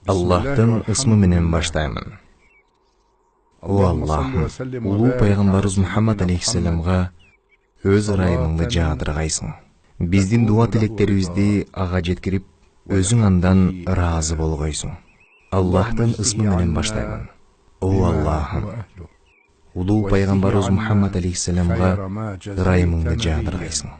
Аллахтың ысмы менен баштаймын. О Аллахым, улуу пайгамбарыбыз Мухаммад алейхиссаламга өз ырайымыңды жаадыргайсың. Биздин дуа тилектерибизди ага жеткирип, өзүң андан ыраазы болгойсуң. Аллахтың ысмы менен баштаймын. О Аллахым, улуу пайгамбарыбыз Мухаммад алейхиссаламга ырайымыңды жаадыргайсың.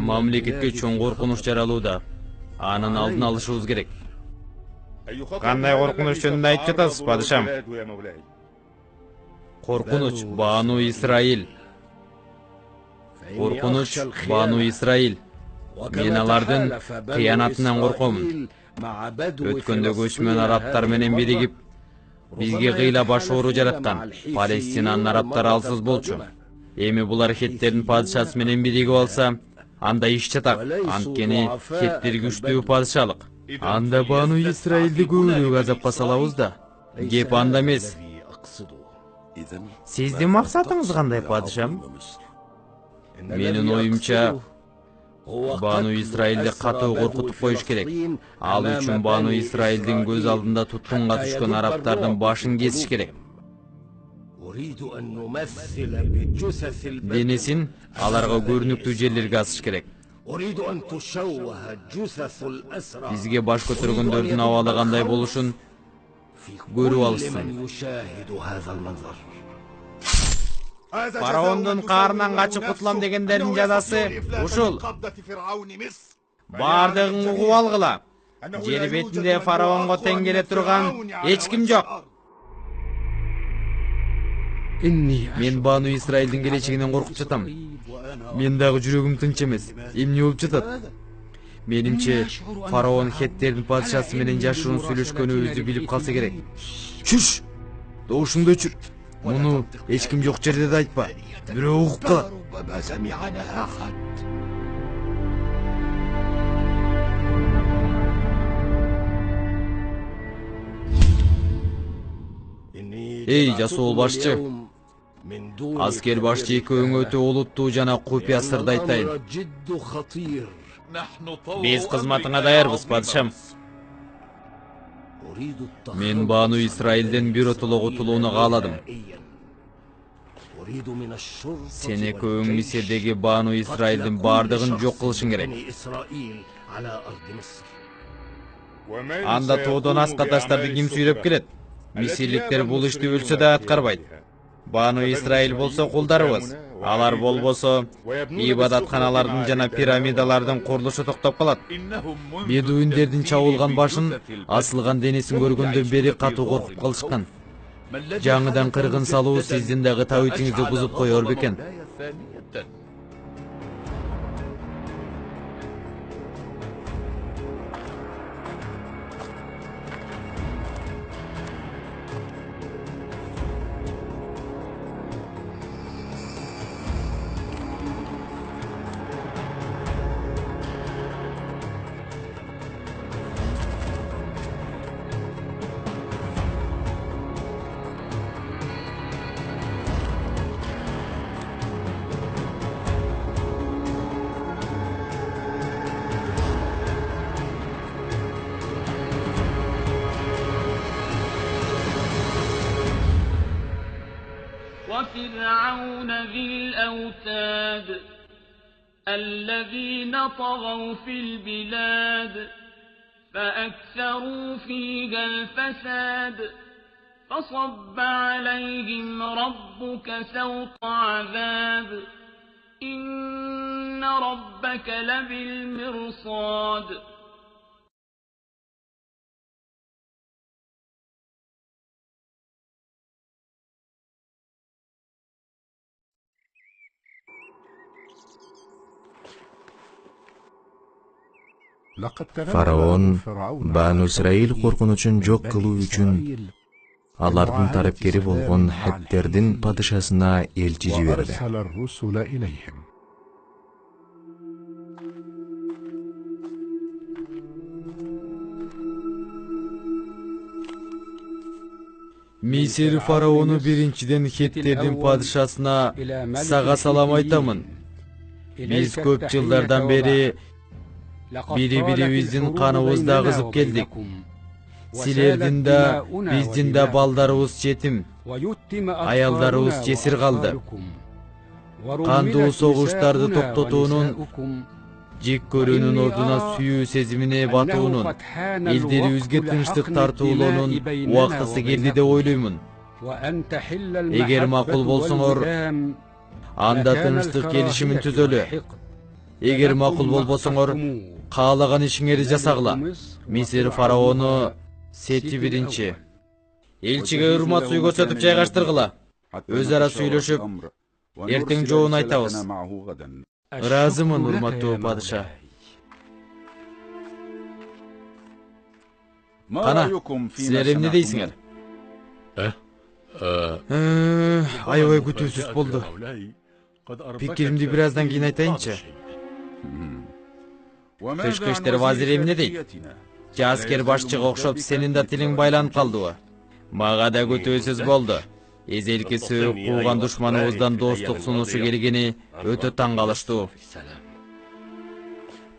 Мамлекетке чоң коркунуч жаралууда. Анын алдын алышыбыз керек. Кандай коркунуч жөнүндө айтып жатасыз, падышам? Коркунуч Бану Исраил. Коркунуч Бану Исраил. Мен алардын кыянатынан коркомун. Өткөндө көчмөн арабтар менен биригип, бизге кыйла баш оору жараткан. Палестинанын арабтары алсыз болчу. Эми булар хеттердин падышасы менен биригип алса, анда иш жатак. Анткени хеттер күчтүү падышалык. Анда Бану Исраилди көбүрөөк азапка салабыз да. Кеп анда эмес. Сиздин максатыңыз кандай, падышам? Менин оюмча, Бану Исраилди катуу коркутуп коюш керек. Ал үчүн Бану Исраилдин көз алдында туткунга түшкөн арабтардын башын кесиш керек. Денесин аларга көрүнүктүү жерлерге асыш керек. Бизге баш көтөргөндөрдүн абалы кандай болушун көрүп алышсын. Фараондун каарынан качып кутулам дегендердин жазасы ушул. Бардыгын угуп алгыла. Жер бетинде фараонго тең келе турган эч ким жок. Мен Бану Исраилдин келечегинен коркуп жатам. Мен дагы жүрөгүм тынч эмес. Эмне болуп жатат? Менимче, фараон хеттердин падышасы менен жашыруун сүйлөшкөнүбүздү билип калса керек. Шуш! Добушуңду өчүр. Муну эч ким жок жерде да айтпа. Бирөө угуп калат. Эй, жасоол башчы. Аскер башчы экөөң өтө олуттуу жана купуя сырды айтайын. Биз кызматыңа даярбыз, падышам. Мен Бану Исраилден биротоло кутулууну кааладым. Сен экөөң Мисирдеги Бану Исраилдин бардыгын жок кылышың керек. Анда тоодон аска таштарды ким сүйрөп келет? Мисирликтер бул ишти өлсө да аткарбайт. Бану Исраил болсо кулдарыбыз. Алар болбосо ибадатканалардын жана пирамидалардын курулушу токтоп калат. Бедуиндердин чабылган башын, асылган денесин көргөндөн бери катуу коркуп калышкан. Жаңыдан кыргын салуу сиздин дагы табитиңизди бузуп коёр бекен. وفرعون ذي الأوتاد الذين طغوا في البلاد فأكثروا فيها الفساد فصب عليهم ربك سوط عذاب إن ربك لبالمرصاد Faraon Banu Israil korkunучун жок кылуу үчүн алардын тарапкери болгон Хеттердин падышасына элчи жиберди. Misir faraonu birinciden Хеттердин падышасына сага салам айтамын. Биз көп жылдардан бери бири-бирибиздин каныбызды агызып келдик. Силердин да, биздин да балдарыбыз жетим, аялдарыбыз жесир калды. Кандуу согуштарды токтотуунун, жек көрүүнүн ордуна сүйүү сезимине батуунун, элдерибизге тынчтык тартуулоонун убактысы келди деп ойлоймун. Эгер макул болсоңор, анда тынчтык келишимин түзөлү. Эгер макул болбосоңор, каалаган ишиңерди жасагыла. Мисир фараону Сети биринчи. Элчиге урмат суй көрсөтүп жайгаштыргыла. Өз ара сүйлөшүп, эртең жообун айтабыз. Ыраазымын, урматтуу падыша. Кана, силер эмне дейсиңер? Аябай күтүүсүз болду. Пикиримди бир аздан кийин айтайынчы. Тышкы иштер вазири эмне дейт? Аскер башчыга окшоп сенин да тилиң байланып калдыбы? Мага да күтүүсүз болду. Эзелки сөөк кууган душманыбыздан достук сунушу келгени өтө таң калыштуу.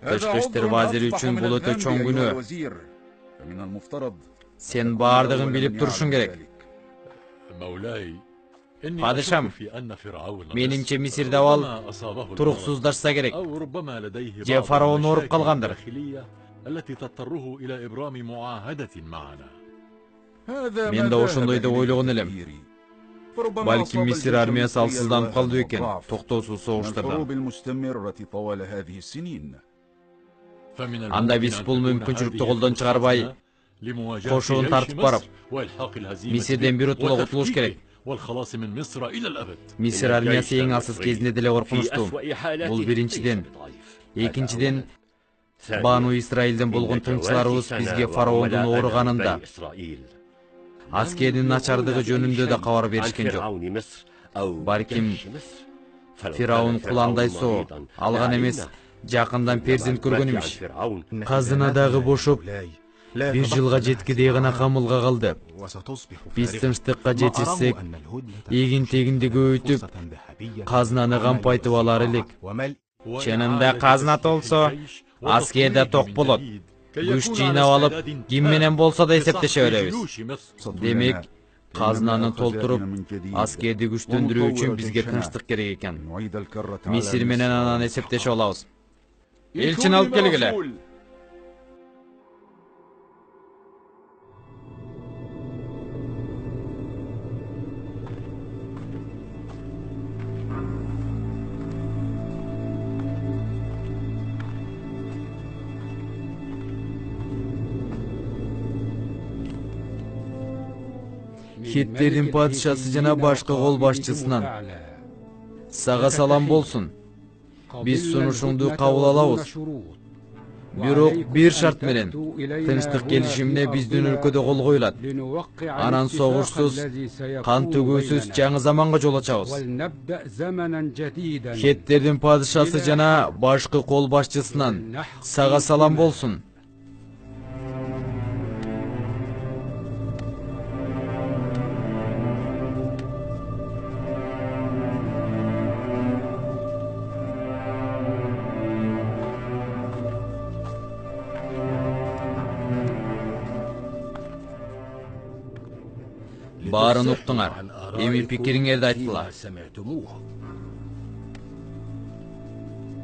Тышкы иштер вазири үчүн бул өтө чоң күнөө. Сен баардыгын билип турушуң керек. Падышам, менимче Мисирде абал туруксуздашса керек. Же фараон ооруп калгандыр. Мен да ошондой деп ойлогон элем. Балким Мисир армиясы алсызданып калды экен, токтоосуз согуштардан. Анда биз бул мүмкүнчүлүктү колдон чыгарбай, кошуун тартып барып, Мисирден биротоло кутулуш керек. Мисир армиясы эң алсыз кезинде деле коркунучтуу. Бул биринчиден. Экинчиден, Бану Исраилден болгон тыңчыларыбыз бизге фараондун ооруганында, аскердин начардыгы жөнүндө да кабар беришкен жок. Балким Фираун куландай соо алган эмес, жакындан перзент көргөн имиш. Казынадагы бошоп, бир жылга жеткидей гана камылга калды. Биз тынчтыкка жетишсек, эгин-тегинди көбөйтүп, казынаны кампайтып алар элек. Чынында казына толсо, аскерде ток болот. Күч жыйнап алып, ким менен болсо да эсептеше беребиз. Демек, казынаны толтуруп, аскерди күчтөндүрүү үчүн бизге тынчтык керек экен. Мисир менен анан эсептеше алабыз. Элчин алып келгиле. Хеттердин падышасы жана башкы кол башчысынан сага салам болсун. Биз сунушуңду кабыл алабыз. Бирок бир шарт менен тынчтык келишимине биздин өлкөдө кол коюлат. Анан согушсуз, кан төгүүсүз жаңы заманга жол ачабыз. Хеттердин падышасы жана башкы кол башчысынан сага салам болсун. Барын уктуңар. Эми пикириңерди айткыла.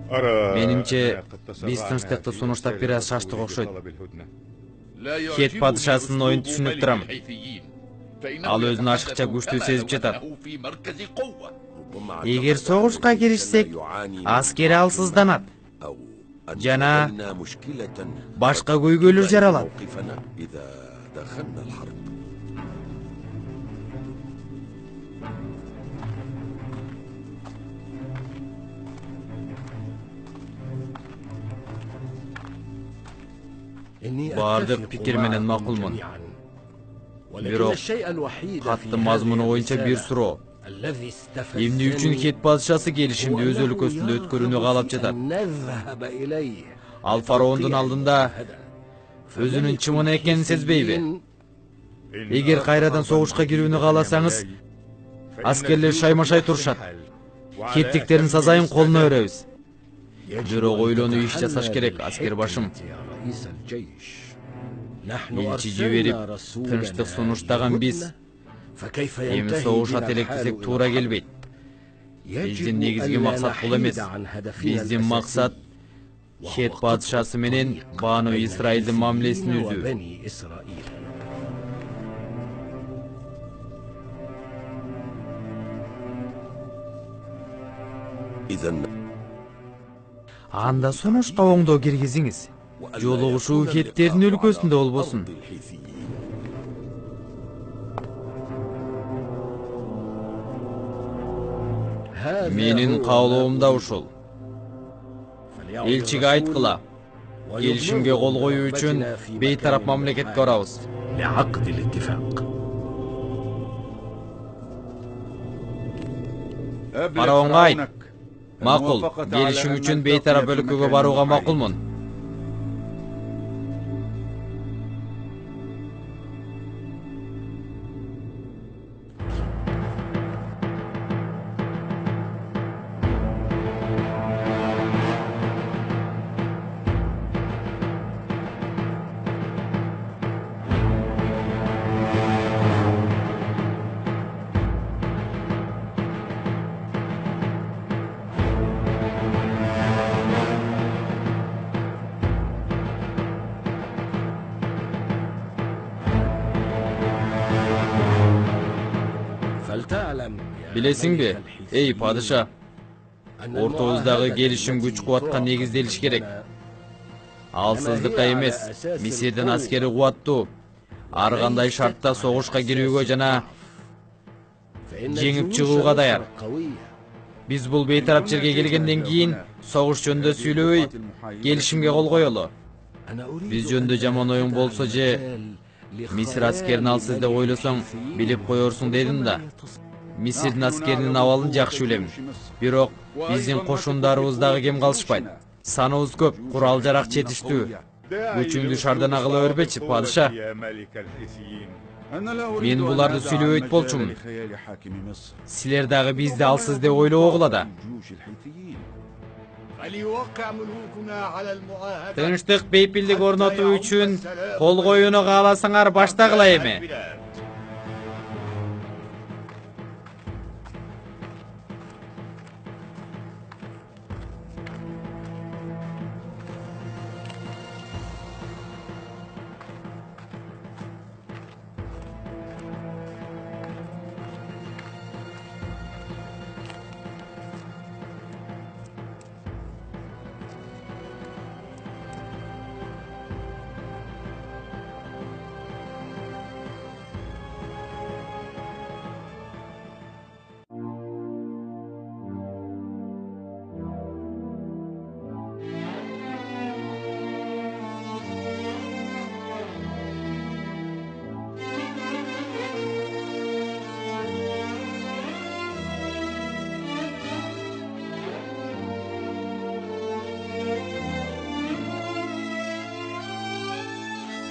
Менимче, биз тынчтыкты сунуштап бир аз шаштык окшойт. Хет падышасынын оюн түшүнүп турам. Ал өзүн ашыкча күчтүү сезип жатат. Эгер согушка киришсек, аскери алсызданат. Жана башка көйгөйлөр жаралат. Бардык пикир менен макулмун. Бирок каттын мазмуну боюнча бир суроо. Эмне үчүн Хет падышасы келишимди өз өлкөсүндө өткөрүүнү каалап жатат? Ал фараондун алдында өзүнүн чымын экенин сезбейби? Эгер кайрадан согушка кирүүнү кааласаңыз, аскерлер шайма-шай турушат. Хеттиктердин сазайын колуна өрөбүз. Бирок ойлонуп иш жасаш керек, аскер башым. Элчи жиберип, тынчтык сунуштаган биз эми согушат элек десек туура келбейт. Биздин негизги максат бул эмес. Биздин максат Хет падышасы менен Бану Исраилдин мамилесин үзүү. Анда сунушка оңдоо киргизиңиз. Жолугушуу Хеттердин өлкөсүндө болбосун. Менин каалоомда ушул. Элчиге айткыла. Келишимге кол коюу үчүн бейтарап мамлекетке барабыз. Фараонго айт. Макул, келишим үчүн бейтарап өлкөгө барууга макулмун. Билесиңби, эй падыша, ортобуздагы келишим күч кубатка негизделиш керек. Алсыздыкка эмес, Мисирдин аскери кубаттуу. Ар кандай шартта согушка кирүүгө жана жеңип чыгууга даяр. Биз бул бейтарап жерге келгенден кийин согуш жөнүндө сүйлөбөй, келишимге кол коелу. Биз жөнүндө жаман оюң болсо же Мисир аскерин алсыз деп ойлосоң, билип коерсуң дедим да. Мисирдин аскеринин абалын жакшы билем. Бирок биздин кошундарыбыздагы кем калышпайт. Саныбыз көп, курал жарак жетиштүү. Күчүңдү шардана кыла бербечи, падыша. Мен буларды сүйлөбөйт болчумун. Силер дагы бизди алсыз деп ойлобогула да. Тынчтык бейпилдик орнотуу үчүн кол коюуну кааласаңар баштагыла эми.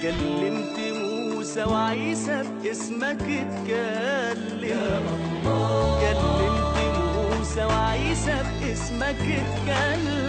كلمت موسى وعيسى باسمك اتكلم. كلمت موسى وعيسى باسمك اتكلم.